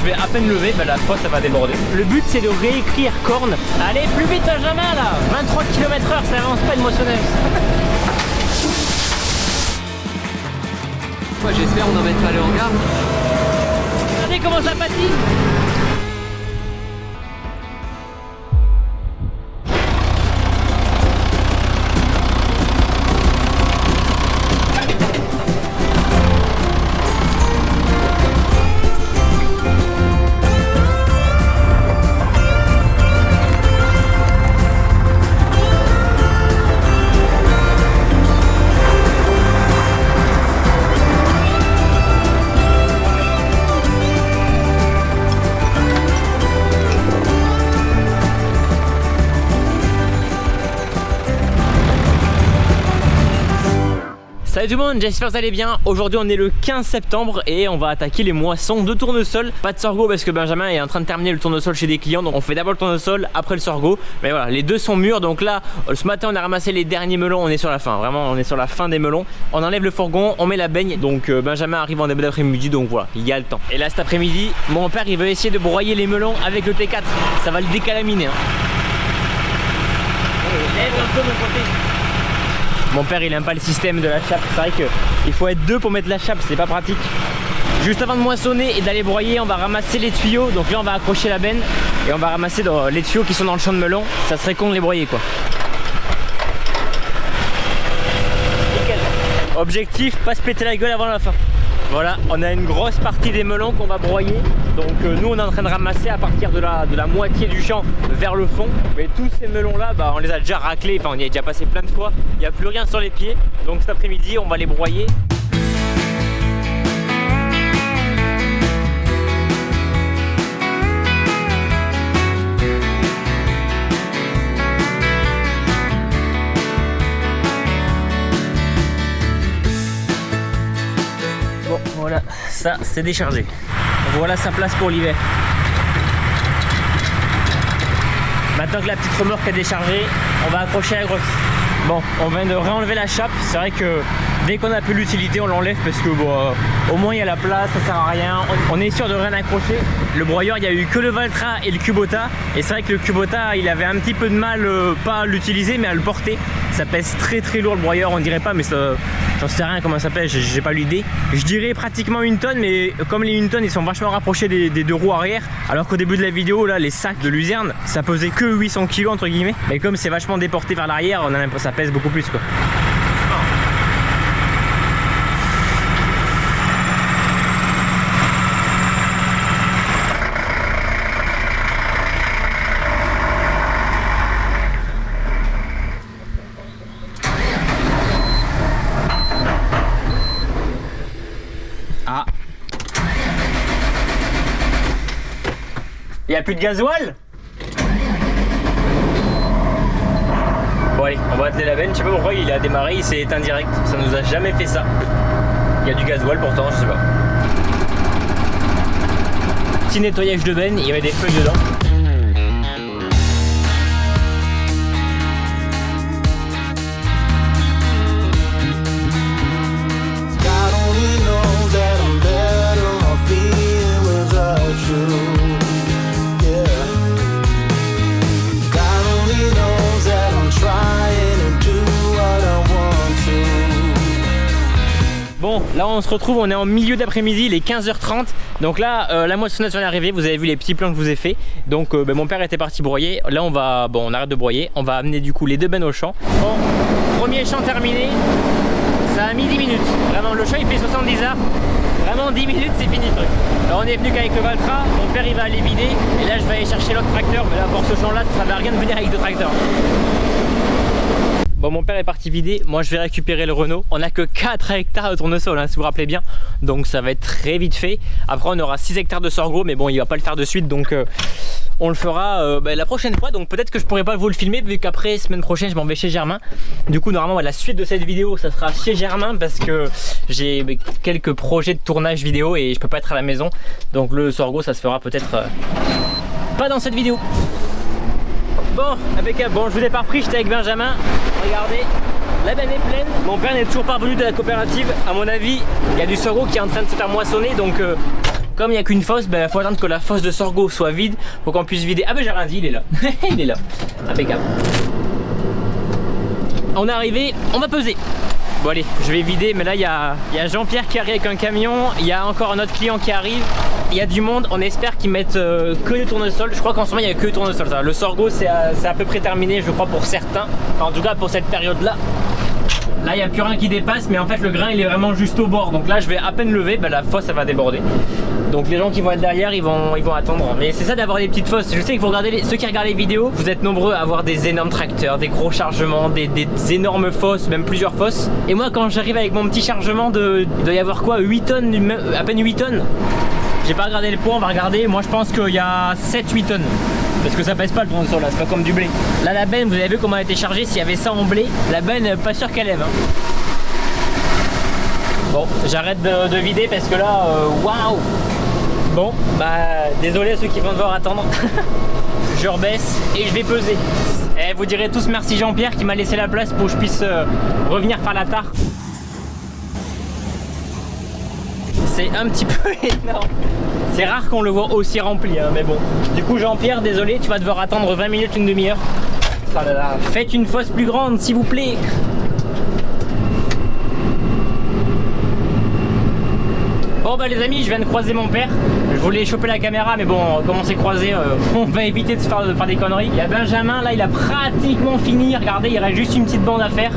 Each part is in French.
vais à peine lever, bah, la fosse ça va déborder. Le but c'est de réécrire corne. Allez plus vite Benjamin là, 23 km/h, ça avance pas une moissonneuse. Ouais, j'espère on n'en met pas le hangar. Regardez comment ça patine. Salut tout le monde, j'espère que vous allez bien. Aujourd'hui on est le 15 septembre et on va attaquer les moissons de tournesol. Pas de sorgho parce que Benjamin est en train de terminer le tournesol chez des clients. Donc on fait d'abord le tournesol, après le sorgho. Mais voilà, les deux sont mûrs. Donc là, ce matin on a ramassé les derniers melons. On est sur la fin, vraiment on est sur la fin des melons. On enlève le fourgon, on met la baigne. Donc Benjamin arrive en début d'après-midi. Donc voilà, il y a le temps. Et là cet après-midi, mon père il veut essayer de broyer les melons avec le T4. Ça va le décalaminer hein. Lève un peu mon côté. Mon père il aime pas le système de la chape, c'est vrai qu'il faut être deux pour mettre la chape, c'est pas pratique. Juste avant de moissonner et d'aller broyer, on va ramasser les tuyaux. Donc là on va accrocher la benne et on va ramasser les tuyaux qui sont dans le champ de melon. Ça serait con de les broyer quoi. Nickel. Objectif, pas se péter la gueule avant la fin. Voilà, on a une grosse partie des melons qu'on va broyer. Donc nous on est en train de ramasser à partir de la moitié du champ vers le fond. Mais tous ces melons là, bah, on les a déjà raclés, enfin on y a déjà passé plein de fois. Il n'y a plus rien sur les pieds. Donc cet après-midi on va les broyer. Bon voilà, ça c'est déchargé. Voilà sa place pour l'hiver. Maintenant que la petite remorque est déchargée, on va accrocher la grosse. Bon, on vient de réenlever la chape. C'est vrai que dès qu'on a plus l'utilité, on l'enlève parce que bon, au moins il y a la place, ça sert à rien. On est sûr de rien accrocher. Le broyeur, il n'y a eu que le Valtra et le Kubota. Et c'est vrai que le Kubota, il avait un petit peu de mal, pas à l'utiliser, mais à le porter. Ça pèse très très lourd le broyeur, on dirait pas, mais ça, j'en sais rien comment ça pèse, j'ai pas l'idée. Je dirais pratiquement 1 tonne, mais comme les 1 tonne, ils sont vachement rapprochés des deux roues arrière. Alors qu'au début de la vidéo, là, les sacs de Luzerne, ça pesait que 800 kg entre guillemets. Mais comme c'est vachement déporté vers l'arrière, ça pèse beaucoup plus quoi. Ah. Il n'y a plus de gasoil? Bon allez, on va atteler la benne. Je sais pas pourquoi il a démarré, il s'est éteint direct. Ça nous a jamais fait ça. Il y a du gasoil pourtant, je sais pas. Petit nettoyage de benne, il y avait des feuilles dedans. Bon, là on se retrouve, on est en milieu d'après-midi, il est 15h30. Donc là, la moissonneuse vient d'arriver, vous avez vu les petits plans que je vous ai fait. Donc mon père était parti broyer. Là on va, bon on arrête de broyer. On va amener du coup les deux bennes au champ. Bon, premier champ terminé. Ça a mis 10 minutes. Vraiment, le champ il fait 70 heures. Vraiment 10 minutes c'est fini le truc. Alors on est venu qu'avec le Valtra, mon père il va aller vider. Et là je vais aller chercher l'autre tracteur. Mais là pour ce champ là, ça ne va rien de venir avec deux tracteurs. Bon, mon père est parti vider, moi je vais récupérer le Renault. On a que 4 hectares de tournesol, hein, si vous vous rappelez bien. Donc ça va être très vite fait. Après on aura 6 hectares de sorgho, mais bon il va pas le faire de suite. Donc on le fera la prochaine fois. Donc peut-être que je pourrai pas vous le filmer, vu qu'après semaine prochaine je m'en vais chez Germain. Du coup normalement la suite de cette vidéo ça sera chez Germain, parce que j'ai quelques projets de tournage vidéo et je peux pas être à la maison. Donc le sorgho ça se fera peut-être pas dans cette vidéo. Bon, impeccable. Bon, je vous ai pas repris, j'étais avec Benjamin. Regardez, la benne est pleine. Mon père n'est toujours pas revenu de la coopérative. À mon avis, il y a du sorgho qui est en train de se faire moissonner. Donc comme il n'y a qu'une fosse, il faut attendre que la fosse de sorgho soit vide pour qu'on puisse vider. Ah ben j'ai rien dit, il est là. Il est là. Impeccable. On est arrivé, on va peser. Bon allez, je vais vider, mais là il y a Jean-Pierre qui arrive avec un camion, il y a encore un autre client qui arrive, il y a du monde, on espère qu'ils mettent que du tournesol. Je crois qu'en ce moment il n'y a que du tournesol. Le sorgho c'est à peu près terminé, je crois, pour certains, enfin, en tout cas pour cette période là. Là il n'y a plus rien qui dépasse, mais en fait le grain il est vraiment juste au bord, donc là je vais à peine lever, la fosse elle va déborder. Donc les gens qui vont être derrière ils vont attendre. Mais c'est ça d'avoir des petites fosses. Je sais que vous regardez ceux qui regardent les vidéos, vous êtes nombreux à avoir des énormes tracteurs, des gros chargements, des énormes fosses, même plusieurs fosses. Et moi quand j'arrive avec mon petit chargement il doit y avoir quoi, 8 tonnes, à peine 8 tonnes. J'ai pas regardé le poids, on va regarder. Moi je pense qu'il y a 7-8 tonnes. Parce que ça pèse pas le tournesol là, c'est pas comme du blé. Là la benne, vous avez vu comment elle a été chargée, s'il y avait ça en blé, la benne pas sûr qu'elle lève. Bon, j'arrête de vider parce que là, waouh. Bon, désolé à ceux qui vont devoir attendre. Je rebaisse et je vais peser. Et vous direz tous merci Jean-Pierre qui m'a laissé la place pour que je puisse revenir faire la tare. C'est un petit peu énorme. C'est rare qu'on le voit aussi rempli, hein, mais bon. Du coup Jean-Pierre, désolé, tu vas devoir attendre 20 minutes, une demi-heure. Oh là là. Faites une fosse plus grande s'il vous plaît. Bon les amis, je viens de croiser mon père. Je voulais choper la caméra, mais bon, comme on s'est croisé, on va éviter de se faire des conneries. Il y a Benjamin, là il a pratiquement fini. Regardez, il reste juste une petite bande à faire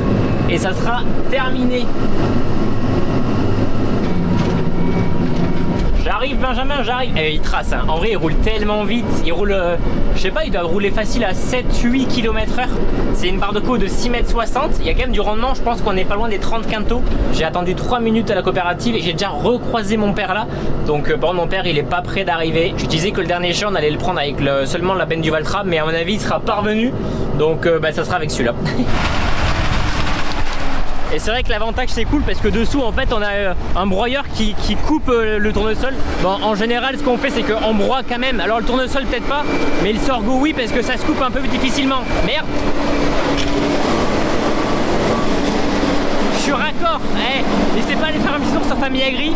et ça sera terminé. J'arrive Benjamin, j'arrive. Et il trace, hein. En vrai il roule tellement vite. Il roule, je sais pas, il doit rouler facile à 7-8 km/h. C'est une barre de coup de 6,60 m. Il y a quand même du rendement, je pense qu'on n'est pas loin des 30 quintaux. J'ai attendu 3 minutes à la coopérative et j'ai déjà recroisé mon père là. Donc bon, mon père il est pas prêt d'arriver. Je disais que le dernier champ on allait le prendre avec seulement la benne du Valtra, mais à mon avis il sera parvenu. Donc ça sera avec celui-là. Et c'est vrai que l'avantage c'est cool parce que dessous en fait on a un broyeur qui coupe le tournesol. Bon, en général ce qu'on fait c'est qu'on broie quand même. Alors le tournesol peut-être pas, mais le sorgho oui, parce que ça se coupe un peu difficilement. Merde. Je suis raccord. N'hésitez pas à aller faire un petit tour sur Famille Agri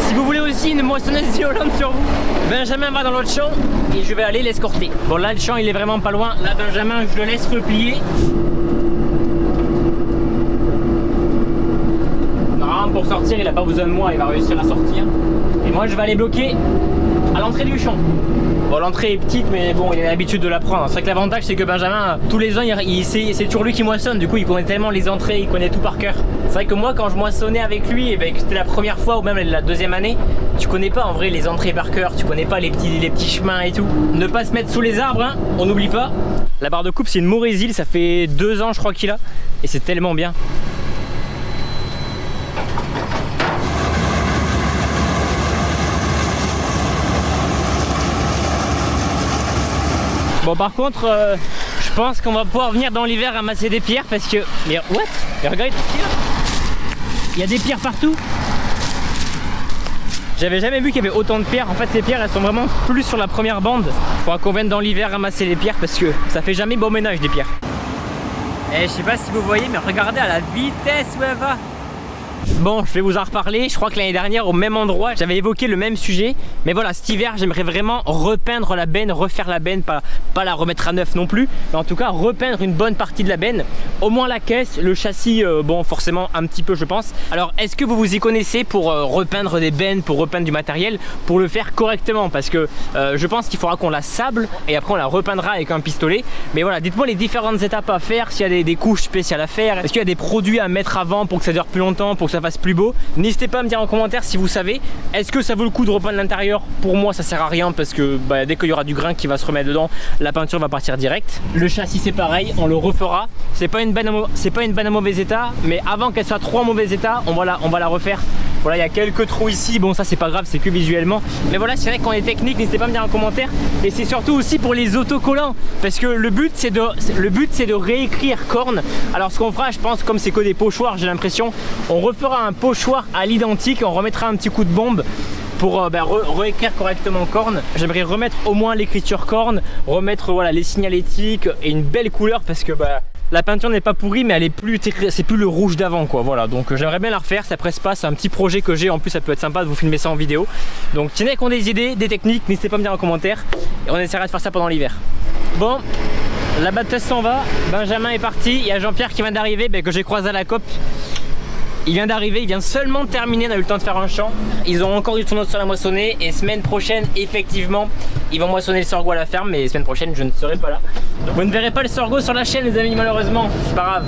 si vous voulez aussi une moissonneuse violente sur vous. Benjamin va dans l'autre champ et je vais aller l'escorter. Bon là le champ il est vraiment pas loin. Là Benjamin je le laisse replier. Pour sortir, il n'a pas besoin de moi, il va réussir à sortir. Et moi je vais aller bloquer à l'entrée du champ. Bon, l'entrée est petite, mais bon, il a l'habitude de la prendre. C'est vrai que l'avantage c'est que Benjamin, tous les ans, c'est toujours lui qui moissonne. Du coup, il connaît tellement les entrées, il connaît tout par cœur. C'est vrai que moi, quand je moissonnais avec lui, et que c'était la première fois ou même la deuxième année, tu connais pas en vrai les entrées par cœur, tu connais pas les petits chemins et tout. Ne pas se mettre sous les arbres, hein, on n'oublie pas. La barre de coupe, c'est une Morésil, ça fait 2 ans je crois qu'il a, et c'est tellement bien. Bon par contre, je pense qu'on va pouvoir venir dans l'hiver ramasser des pierres parce que... Mais what? Mais regarde, il y a des pierres partout. J'avais jamais vu qu'il y avait autant de pierres. En fait les pierres elles sont vraiment plus sur la première bande. Il faudra qu'on vienne dans l'hiver ramasser les pierres parce que ça fait jamais bon ménage des pierres. Et je sais pas si vous voyez, mais regardez à la vitesse où elle va. Bon, je vais vous en reparler. Je crois que l'année dernière, au même endroit, j'avais évoqué le même sujet. Mais voilà, cet hiver, j'aimerais vraiment repeindre la benne, refaire la benne, pas la remettre à neuf non plus. Mais en tout cas, repeindre une bonne partie de la benne. Au moins la caisse, le châssis, bon, forcément un petit peu, je pense. Alors, est-ce que vous vous y connaissez pour repeindre des bennes, pour repeindre du matériel, pour le faire correctement? Parce que je pense qu'il faudra qu'on la sable et après on la repeindra avec un pistolet. Mais voilà, dites-moi les différentes étapes à faire, s'il y a des couches spéciales à faire. Est-ce qu'il y a des produits à mettre avant pour que ça dure plus longtemps, pour que ça fasse plus beau? N'hésitez pas à me dire en commentaire si vous savez. Est-ce que ça vaut le coup de repeindre l'intérieur? Pour moi ça sert à rien parce que dès qu'il y aura du grain qui va se remettre dedans, la peinture va partir direct. Le châssis c'est pareil, on le refera. C'est pas une benne en mauvais état, mais avant qu'elle soit trop en mauvais état, on va la refaire. Voilà, il y a quelques trous ici, bon ça c'est pas grave, c'est que visuellement. Mais voilà, c'est vrai qu'on est technique, n'hésitez pas à me dire en commentaire. Et c'est surtout aussi pour les autocollants, parce que le but c'est de réécrire corne. Alors ce qu'on fera, je pense, comme c'est que des pochoirs, j'ai l'impression, on refera un pochoir à l'identique, on remettra un petit coup de bombe pour réécrire correctement corne. J'aimerais remettre au moins l'écriture corne, remettre voilà les signalétiques et une belle couleur parce que la peinture n'est pas pourrie, mais elle est plus, c'est plus le rouge d'avant quoi. Voilà, donc j'aimerais bien la refaire, ça presse pas, c'est un petit projet que j'ai, en plus ça peut être sympa de vous filmer ça en vidéo. Donc si qui ont des idées, des techniques, n'hésitez pas à me dire en commentaire et on essaiera de faire ça pendant l'hiver. Bon, la batteuse s'en va, Benjamin est parti, il y a Jean-Pierre qui vient d'arriver, que j'ai croisé à la COP. Il vient d'arriver, il vient seulement de terminer, on a eu le temps de faire un champ. Ils ont encore du tournesol à moissonner et semaine prochaine, effectivement, ils vont moissonner le sorgho à la ferme, mais semaine prochaine, je ne serai pas là. Donc, vous ne verrez pas le sorgho sur la chaîne, les amis, malheureusement, c'est pas grave.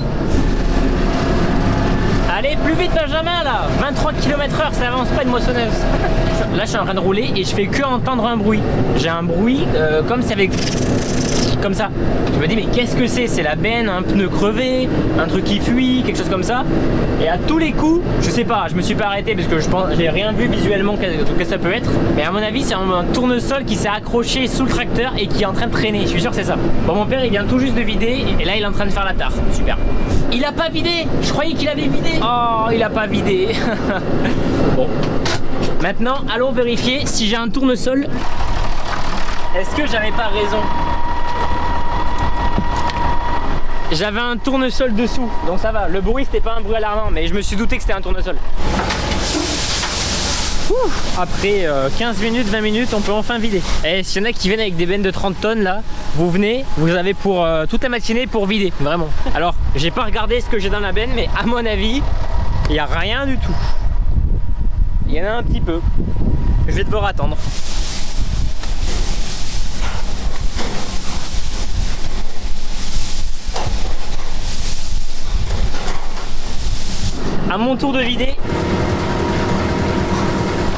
Allez, plus vite Benjamin là, 23 km/h, ça avance pas une moissonneuse. Là je suis en train de rouler et je fais que entendre un bruit. J'ai un bruit comme si avec... comme ça. Je me dis mais qu'est-ce que c'est? C'est la benne, un pneu crevé, un truc qui fuit, quelque chose comme ça. Et à tous les coups, je sais pas, je me suis pas arrêté parce que je pense, j'ai rien vu visuellement que ça peut être. Mais à mon avis c'est un tournesol qui s'est accroché sous le tracteur et qui est en train de traîner. Je suis sûr que c'est ça. Bon, mon père il vient tout juste de vider et là il est en train de faire la tare. Super. Il a pas vidé. Je croyais qu'il avait vidé. Oh, il a pas vidé. Bon. Maintenant, allons vérifier si j'ai un tournesol. Est-ce que j'avais pas raison? J'avais un tournesol dessous, donc ça va. Le bruit, c'était pas un bruit alarmant, mais je me suis douté que c'était un tournesol. Après 15 minutes, 20 minutes, on peut enfin vider. Et s'il y en a qui viennent avec des bennes de 30 tonnes là, vous venez, vous avez pour toute la matinée pour vider, vraiment. Alors, j'ai pas regardé ce que j'ai dans la benne, mais à mon avis, il n'y a rien du tout. Il y en a un petit peu. Je vais devoir attendre. À mon tour de vider.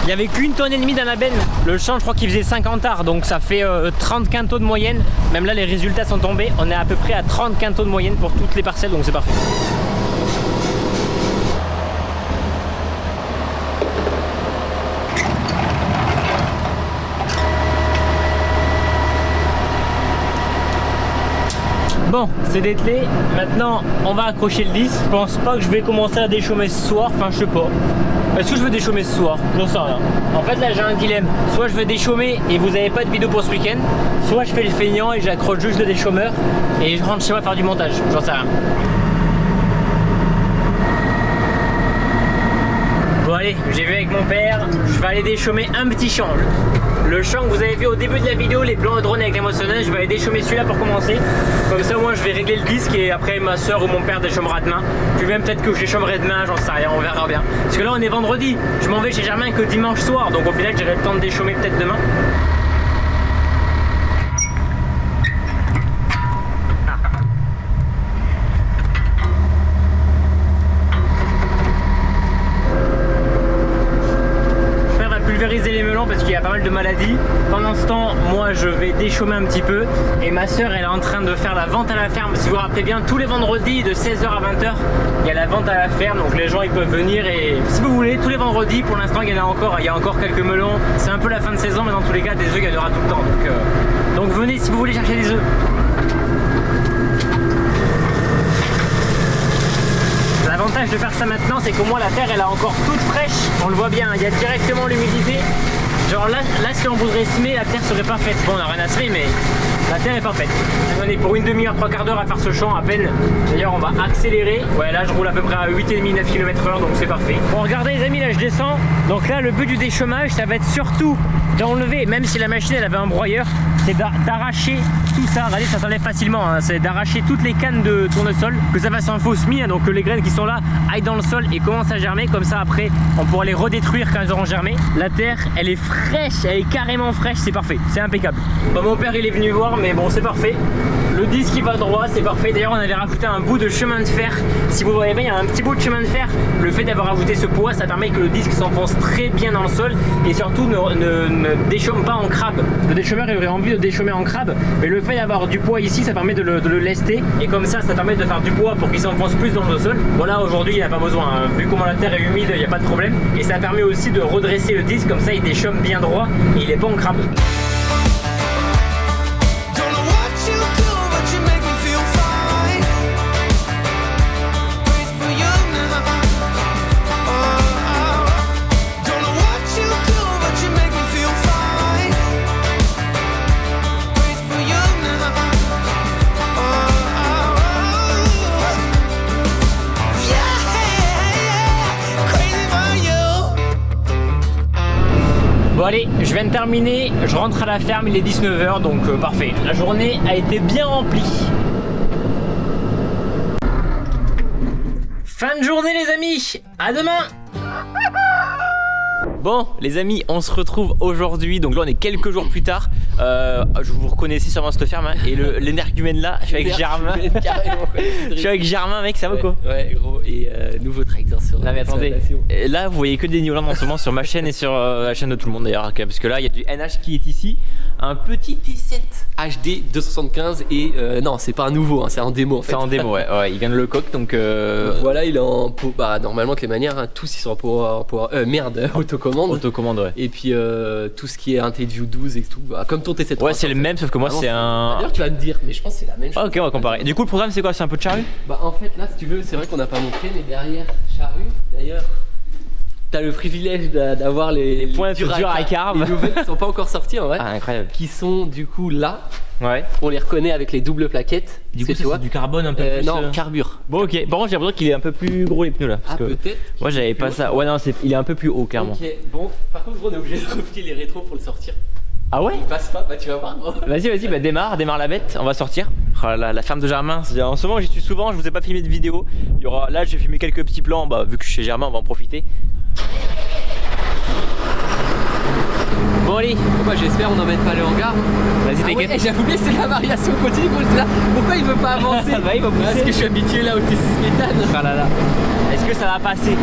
Il n'y avait qu'une tonne et demie dans la benne. Le champ, je crois qu'il faisait 50 arts, donc ça fait 30 quintaux de moyenne. Même là, les résultats sont tombés. On est à peu près à 30 quintaux de moyenne pour toutes les parcelles, donc c'est parfait. Bon, c'est dételé. Maintenant, on va accrocher le disque. Je pense pas que je vais commencer à déchaumer ce soir. Enfin, je sais pas. Est-ce que je veux déchaumer ce soir? J'en sais rien. En fait, là, j'ai un dilemme. Soit je veux déchaumer et vous n'avez pas de vidéo pour ce week-end. Soit je fais le feignant et j'accroche juste le déchaumeur et je rentre chez moi faire du montage. J'en sais rien. Bon, allez, j'ai vu avec mon père. Je vais aller déchaumer un petit champ. Le champ que vous avez vu au début de la vidéo, les plans de drone avec la moissonneuse, je vais aller déchaumer celui-là pour commencer. Comme ça, moi, je vais régler le disque et après, ma soeur ou mon père déchaumera demain. Puis même peut-être que je déchaumerai demain, j'en sais rien, on verra bien. Parce que là, on est vendredi. Je m'en vais chez Germain que dimanche soir, donc au final, j'aurai le temps de déchaumer peut-être demain. Les melons parce qu'il y a pas mal de maladies. Pendant ce temps, moi je vais déchaumer un petit peu et ma soeur elle est en train de faire la vente à la ferme. Si vous vous rappelez bien, tous les vendredis de 16h à 20h il y a la vente à la ferme, donc les gens ils peuvent venir et si vous voulez tous les vendredis, pour l'instant il y a encore quelques melons. C'est un peu la fin de saison, mais dans tous les cas des œufs il y en aura tout le temps, donc venez si vous voulez chercher des œufs. L'avantage de faire ça maintenant, c'est qu'au moins la terre elle est encore toute fraîche. On le voit bien, il y a directement l'humidité. Genre là si on voudrait semer, la terre serait pas faite. Bon, on n'a rien à semer, mais la terre est pas faite. On est pour une demi-heure, 3/4 d'heure à faire ce champ à peine. D'ailleurs, on va accélérer. Ouais, là je roule à peu près à 8,5-9 km/h, donc c'est parfait. Bon, regardez les amis, là je descends. Donc là, le but du déchaumage, ça va être surtout d'enlever, même si la machine elle avait un broyeur, c'est d'arracher tout ça. Regardez, ça s'enlève facilement, hein. C'est d'arracher toutes les cannes de tournesol, que ça fasse un faux semis, hein, donc que les graines qui sont là aillent dans le sol et commencent à germer. Comme ça après, on pourra les redétruire quand elles auront germé. La terre, elle est fraîche, elle est carrément fraîche, c'est parfait, c'est impeccable. Bon, mon père il est venu voir, mais bon, c'est parfait. Le disque il va droit, c'est parfait. D'ailleurs, on avait rajouté un bout de chemin de fer. Si vous voyez bien, il y a un petit bout de chemin de fer. Le fait d'avoir rajouté ce poids, ça permet que le disque s'enfonce très bien dans le sol et surtout ne déchaume pas en crabe. Le déchaumeur il aurait envie de déchaumer en crabe, mais le fait d'avoir du poids ici, ça permet de le lester et comme ça permet de faire du poids pour qu'il s'enfonce plus dans le sol. Voilà, aujourd'hui il n'y a pas besoin, hein. Vu comment la terre est humide, il n'y a pas de problème. Et ça permet aussi de redresser le disque, comme ça il déchaume bien droit et il n'est pas en crabe. allez, je viens de terminer, je rentre à la ferme, il est 19 h, donc parfait. La journée a été bien remplie. Fin de journée les amis, à demain. Bon les amis, on se retrouve aujourd'hui, donc là on est quelques jours plus tard. Je vous reconnaissez sûrement cette ferme hein, et l'énergumène là, je suis avec Germain. Je suis avec Germain mec, ça va quoi? Ouais gros, et nouveau tracteur sur là mais attendez, là vous voyez que des New Holland en ce moment sur ma chaîne et sur la chaîne de tout le monde d'ailleurs, parce que là il y a du NH qui est ici, un petit T7 HD 275 et non c'est pas un nouveau, hein, c'est en démo en fait. C'est en démo ouais, il vient de Lecoq donc voilà il est en bah normalement que les manières, hein, tous ils sont en merde autocommande. Autocommande ouais. Et puis tout ce qui est IntelliView 12 et tout, bah, comme ton T7. Ouais c'est le même sauf que moi c'est un... D'ailleurs tu vas me dire, mais je pense que c'est la même chose. Ok on va comparer. Du coup le programme c'est quoi? C'est un peu de charrue? Bah en fait là si tu veux, c'est vrai qu'on n'a pas montré mais derrière charrue, d'ailleurs t'as le privilège d'avoir les points durs à carbe. Les nouvelles qui sont pas encore sorties en vrai. Ah incroyable. Qui sont du coup là. Ouais. On les reconnaît avec les doubles plaquettes. Du coup c'est du carbone un peu plus. Non, carbure. Bon ok, par contre j'ai l'impression qu'il est un peu plus gros les pneus là. Parce que peut-être. Moi j'avais pas ça. Ouais non, il est un peu plus haut clairement. Ok, bon, par contre gros on est obligé de refiler les rétros pour le sortir. Ah ouais? Il passe pas, bah tu vas voir. Vas-y, bah démarre la bête, on va sortir. Oh la ferme de Germain, en ce moment j'y suis souvent, je vous ai pas filmé de vidéo. Il y aura, là j'ai filmé quelques petits plans, bah vu que je suis chez Germain on va en profiter. Bon allez. Bah j'espère on n'emmène pas le hangar. Vas-y t'inquiète. Ouais, j'avais oublié c'est la variation continue pour là. Pourquoi il veut pas avancer? Bah il va pousser. Parce que je suis habitué là au T6 méthane. Ah là là. Est-ce que ça va passer?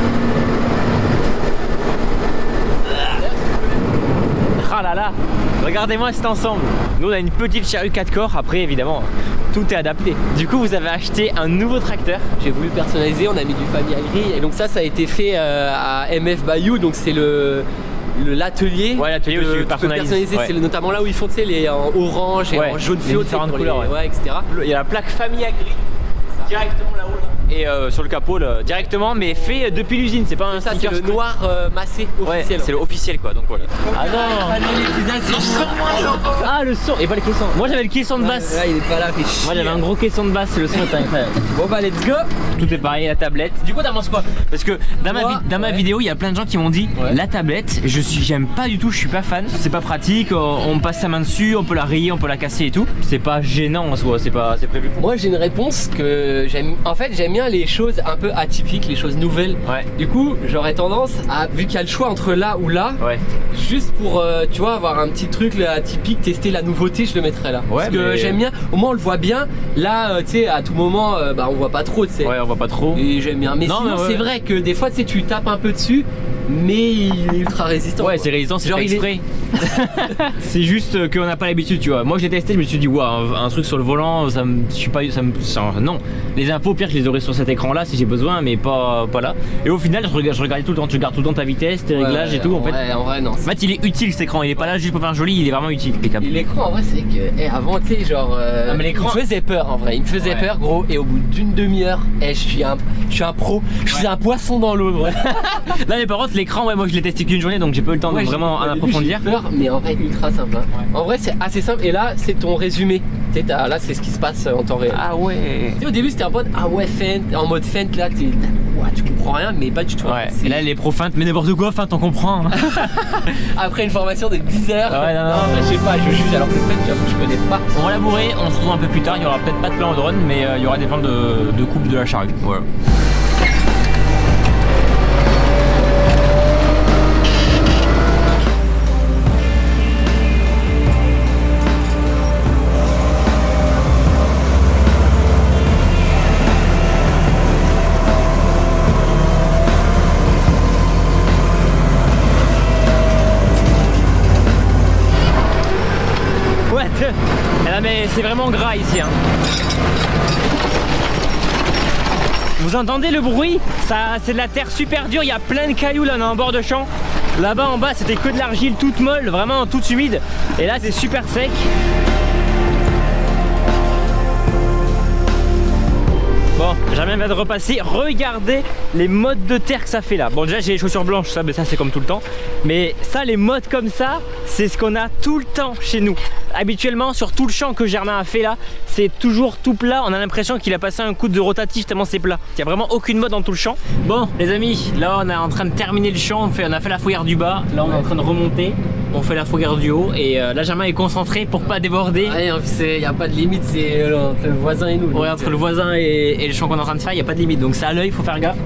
Ah là là. Regardez-moi cet ensemble. Nous on a une petite charrue 4 corps, après évidemment tout est adapté. Du coup vous avez acheté un nouveau tracteur. J'ai voulu personnaliser, on a mis du Family Agri et donc ça a été fait à MF Bayou, donc c'est l'atelier. Ouais l'atelier où tu personnalises. Ouais. C'est notamment là où ils font les en orange et en jaune fluo, différentes couleurs ouais, etc. Il y a la plaque Family Agri directement là-haut là. Et sur le capot là, directement mais fait depuis l'usine, c'est pas un ça, sticker. C'est le noir massé officiel. Ouais, c'est l'officiel quoi, donc voilà. Ah non. Ah le son, et pas le caisson. Moi j'avais le caisson de basse. Ouais, il est pas là, moi j'avais un gros caisson de basse, le son était incroyable. Bon bah let's go. Tout est pareil, la tablette. Du coup t'as pensé quoi? Parce que dans ma vidéo il y a plein de gens qui m'ont dit la tablette, j'aime pas du tout, je suis pas fan. C'est pas pratique, on passe sa main dessus, on peut la rayer, on peut la casser et tout. C'est pas gênant en soi, c'est prévu. Moi j'ai une réponse que en fait j'aime bien les choses un peu atypiques, les choses nouvelles. Ouais. Du coup j'aurais tendance à, vu qu'il y a le choix entre là ou là, juste pour tu vois avoir un petit truc là, atypique, tester la nouveauté, je le mettrais là. Parce que j'aime bien, au moins on le voit bien. Là tu sais à tout moment bah on voit pas trop, tu sais. Ouais on voit pas trop. Et j'aime bien. Mais sinon c'est vrai que des fois tu sais tu tapes un peu dessus, mais il est ultra résistant. Ouais c'est résistant, c'est exprès. C'est juste qu'on n'a pas l'habitude tu vois. Moi j'ai testé, je me suis dit waouh un truc sur le volant, non. Les infos pire je les aurais sur cet écran là si j'ai besoin, mais pas là. Et au final je regardais tout le temps, tu regardes tout le temps ta vitesse, tes réglages et tout en fait. En vrai non. En fait il est utile cet écran, il est pas là juste pour faire joli, il est vraiment utile. L'écran en vrai c'est que avant tu sais genre mais l'écran il me faisait peur en vrai, il me faisait peur gros, et au bout d'une demi-heure je suis un pro, je suis un poisson dans l'eau. Là mais par contre l'écran moi je l'ai testé qu'une journée donc j'ai pas eu le temps de vraiment en approfondir. J'ai peur mais en vrai ultra simple hein. En vrai c'est assez simple et là c'est ton résumé. Là c'est ce qui se passe en temps réel. Ah ouais. Au début c'était en mode en mode feinte là tu comprends rien mais pas du tout. Ouais. Et là les pros feintes mais n'importe quoi feinte on comprend. Après une formation de 10 heures. Ouais non, je sais pas, je juge alors que feinte j'avoue je connais pas. On va labourer, on se retrouve un peu plus tard, il y aura peut-être pas de plan en drone mais il y aura des plans de coupe de la charrue. Voilà. Mais c'est vraiment gras ici hein. Vous entendez le bruit? Ça, c'est de la terre super dure, il y a plein de cailloux là, on est en bord de champ. Là-bas en bas c'était que de l'argile toute molle, vraiment toute humide. Et là c'est super sec. Bon, Germain vient de repasser, regardez les mottes de terre que ça fait là. Bon déjà j'ai les chaussures blanches, ça c'est comme tout le temps. Mais ça, les mottes comme ça, c'est ce qu'on a tout le temps chez nous. Habituellement sur tout le champ que Germain a fait là, c'est toujours tout plat. On a l'impression qu'il a passé un coup de rotatif tellement c'est plat. Il n'y a vraiment aucune motte dans tout le champ. Bon les amis, là on est en train de terminer le champ, on a fait la fourrière du bas. Là on est en train de remonter. on fait la fourrière du haut et là Germain est concentré pour pas déborder. Ouais, il n'y a pas de limite, c'est entre le voisin et nous. Ouais, entre le voisin et le champ qu'on est en train de faire, il n'y a pas de limite, donc c'est à l'œil, il faut faire gaffe.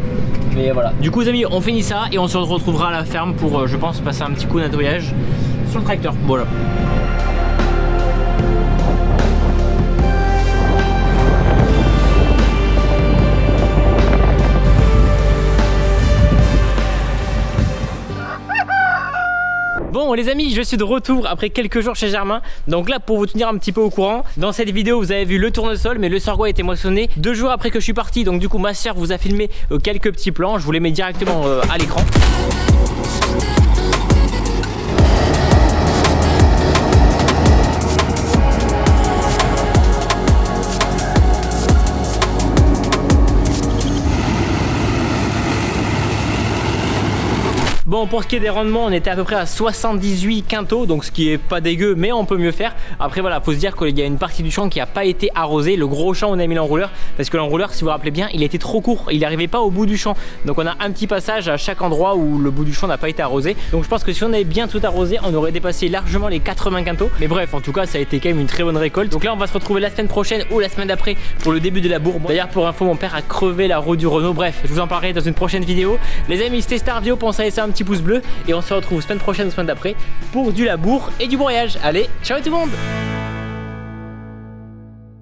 Mais voilà. Du coup les amis, on finit ça et on se retrouvera à la ferme pour je pense passer un petit coup de nettoyage sur le tracteur. Voilà. Bon les amis, je suis de retour après quelques jours chez Germain. Donc là pour vous tenir un petit peu au courant, dans cette vidéo vous avez vu le tournesol, mais le sorgho a été moissonné 2 jours après que je suis parti. Donc du coup ma soeur vous a filmé quelques petits plans, je vous les mets directement à l'écran. Bon, pour ce qui est des rendements, on était à peu près à 78 quintaux, donc ce qui est pas dégueu, mais on peut mieux faire. Après voilà, faut se dire qu'il y a une partie du champ qui a pas été arrosée. Le gros champ, on a mis l'enrouleur parce que l'enrouleur, si vous vous rappelez bien, il était trop court, il n'arrivait pas au bout du champ. Donc on a un petit passage à chaque endroit où le bout du champ n'a pas été arrosé. Donc je pense que si on avait bien tout arrosé, on aurait dépassé largement les 80 quintaux. Mais bref, en tout cas, ça a été quand même une très bonne récolte. Donc là, on va se retrouver la semaine prochaine ou la semaine d'après pour le début de la bourre. D'ailleurs, pour info, mon père a crevé la roue du Renault. Bref, je vous en parlerai dans une prochaine vidéo. Les amis, c'était Starvio, pensez à laisser un petit pouce bleu et on se retrouve semaine prochaine ou semaine d'après pour du labour et du broyage. Allez, ciao tout le monde!